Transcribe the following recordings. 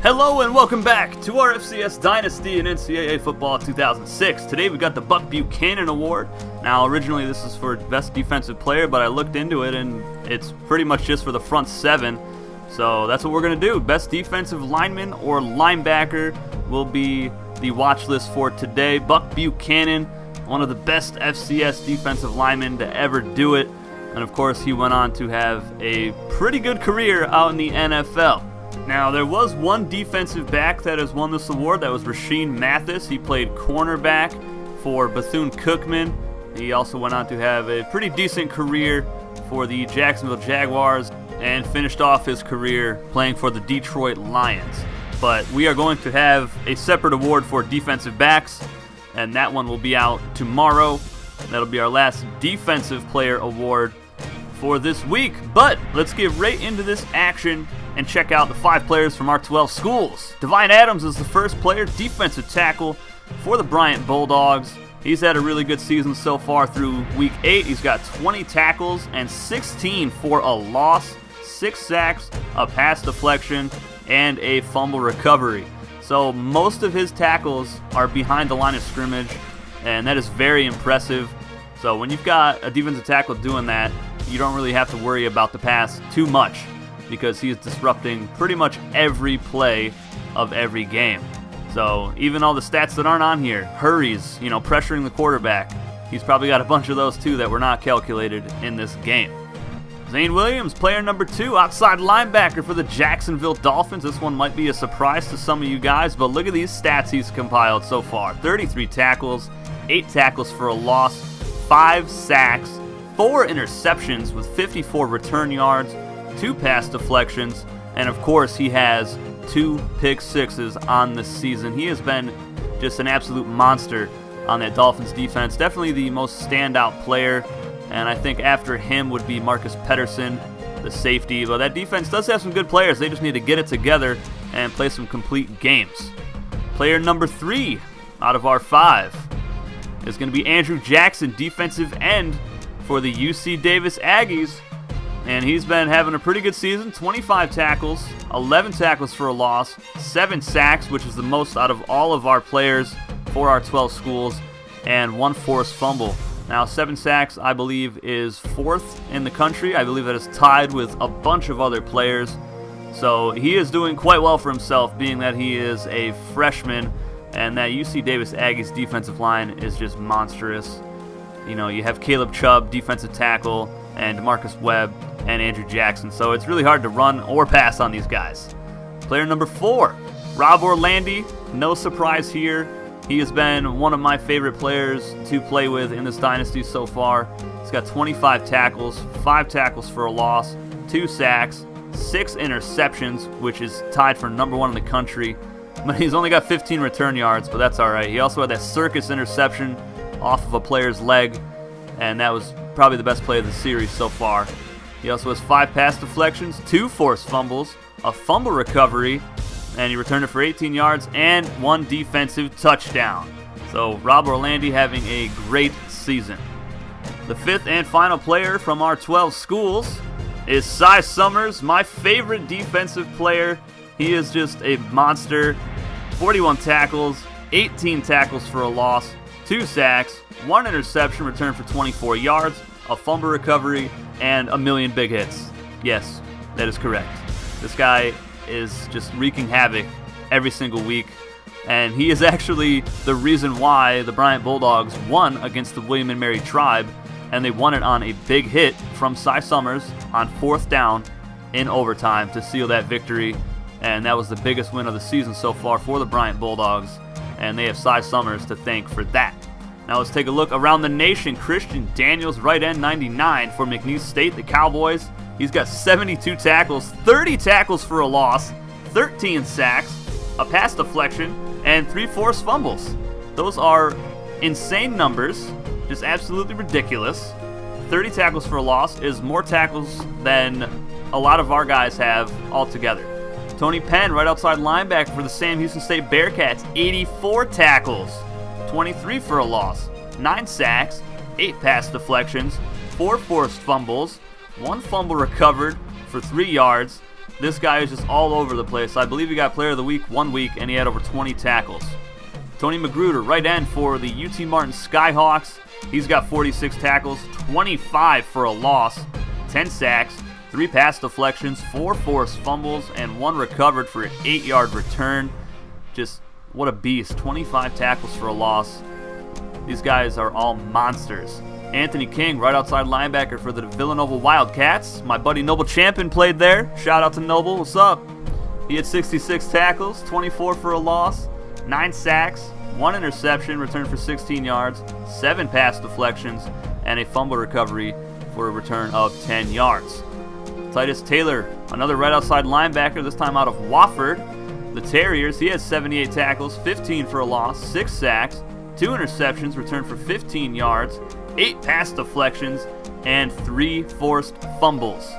Hello and welcome back to our FCS Dynasty in NCAA Football 2006. Today we got the Buck Buchanan Award. Now originally this is for Best Defensive Player, but I looked into it and it's pretty much just for the front seven. So that's what we're going to do. Best Defensive Lineman or Linebacker will be the watch list for today. Buck Buchanan, one of the best FCS defensive linemen to ever do it. And of course he went on to have a pretty good career out in the NFL. Now, there was one defensive back that has won this award. That was Rashean Mathis. He played cornerback for Bethune-Cookman. He also went on to have a pretty decent career for the Jacksonville Jaguars and finished off his career playing for the Detroit Lions. But we are going to have a separate award for defensive backs, and that one will be out tomorrow. That'll be our last Defensive Player Award for this week. But let's get right into this action and check out the 5 players from our 12 schools. Devine Adams is the first player, defensive tackle for the Bryant Bulldogs. He's had a really good season so far through week 8. He's got 20 tackles and 16 for a loss, 6 sacks, a pass deflection, and a fumble recovery. So most of his tackles are behind the line of scrimmage, and that is very impressive. So when you've got a defensive tackle doing that, you don't really have to worry about the pass too much, because he is disrupting pretty much every play of every game. So even all the stats that aren't on here, hurries, pressuring the quarterback, he's probably got a bunch of those too that were not calculated in this game. Zane Williams, player number 2, outside linebacker for the Jacksonville Dolphins. This one might be a surprise to some of you guys, but look at these stats he's compiled so far. 33 tackles, 8 tackles for a loss, 5 sacks, 4 interceptions with 54 return yards, 2 pass deflections, and of course he has 2 pick sixes on this season. He has been just an absolute monster on that Dolphins defense. Definitely the most standout player, and I think after him would be Marcus Pettersson, the safety. But that defense does have some good players. They just need to get it together and play some complete games. Player number 3 out of our 5 is going to be Andrew Jackson, defensive end for the UC Davis Aggies. And he's been having a pretty good season. 25 tackles, 11 tackles for a loss, 7 sacks, which is the most out of all of our players for our 12 schools, and 1 forced fumble. Now, 7 sacks, I believe, is 4th in the country. I believe that is tied with a bunch of other players. So he is doing quite well for himself, being that he is a freshman, and that UC Davis Aggies defensive line is just monstrous. You have Caleb Chubb, defensive tackle, and Marcus Webb, and Andrew Jackson. So it's really hard to run or pass on these guys. Player number 4, Rob Orlandi. No surprise here. He has been one of my favorite players to play with in this dynasty so far. He's got 25 tackles, 5 tackles for a loss, 2 sacks, 6 interceptions, which is tied for number 1 in the country. But he's only got 15 return yards, but that's all right. He also had that circus interception off of a player's leg, and that was probably the best play of the series so far. He also has 5 pass deflections, 2 forced fumbles, a fumble recovery, and he returned it for 18 yards and 1 defensive touchdown. So Rob Orlandi having a great season. The 5th and final player from our 12 schools is Cy Summers, my favorite defensive player. He is just a monster. 41 tackles, 18 tackles for a loss, 2 sacks, 1 interception returned for 24 yards, a fumble recovery, and a million big hits. Yes, that is correct. This guy is just wreaking havoc every single week, and he is actually the reason why the Bryant Bulldogs won against the William & Mary Tribe, and they won it on a big hit from Cy Summers on 4th down in overtime to seal that victory, and that was the biggest win of the season so far for the Bryant Bulldogs, and they have Cy Summers to thank for that. Now let's take a look around the nation. Christian Daniels, right end 99 for McNeese State, the Cowboys. He's got 72 tackles, 30 tackles for a loss, 13 sacks, a pass deflection, and 3 forced fumbles. Those are insane numbers, just absolutely ridiculous. 30 tackles for a loss is more tackles than a lot of our guys have altogether. Tony Penn, right outside linebacker for the Sam Houston State Bearcats, 84 tackles, 23 for a loss, 9 sacks, 8 pass deflections, 4 forced fumbles, 1 fumble recovered for 3 yards. this guy is just all over the place. I believe he got Player of the Week 1 week, and he had over 20 tackles. Tony Magruder, right end for the UT Martin Skyhawks. He's got 46 tackles, 25 for a loss, 10 sacks, 3 pass deflections, 4 forced fumbles, and 1 recovered for an 8-yard return. Just what a beast. 25 tackles for a loss. These guys are all monsters. Anthony King, right outside linebacker for the Villanova Wildcats. My buddy Noble Champion played there. Shout out to Noble. What's up? He had 66 tackles, 24 for a loss, 9 sacks, 1 interception, returned for 16 yards, 7 pass deflections, and a fumble recovery for a return of 10 yards. Titus Taylor, another right outside linebacker, this time out of Wofford. The Terriers, he has 78 tackles, 15 for a loss, 6 sacks, 2 interceptions, returned for 15 yards, 8 pass deflections, and 3 forced fumbles.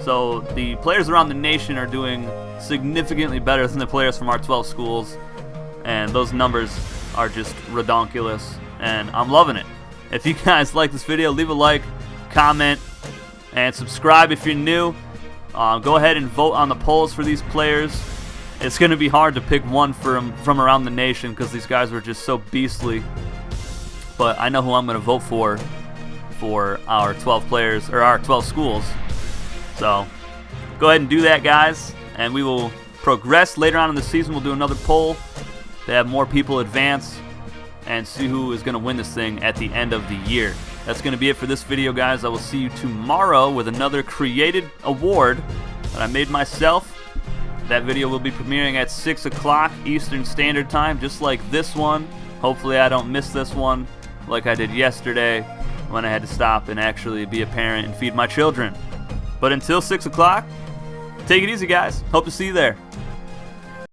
So the players around the nation are doing significantly better than the players from our 12 schools, and those numbers are just redonkulous, and I'm loving it. If you guys like this video, leave a like, comment, and subscribe if you're new. Go ahead and vote on the polls for these players. It's going to be hard to pick one from around the nation because these guys were just so beastly. But I know who I'm going to vote for our 12 players, or our 12 schools. So go ahead and do that, guys, and we will progress later on in the season. We'll do another poll to have more people advance and see who is going to win this thing at the end of the year. That's going to be it for this video, guys. I will see you tomorrow with another created award that I made myself. That video will be premiering at 6 o'clock Eastern Standard Time, just like this one. Hopefully I don't miss this one like I did yesterday when I had to stop and actually be a parent and feed my children. But until 6 o'clock, take it easy, guys. Hope to see you there.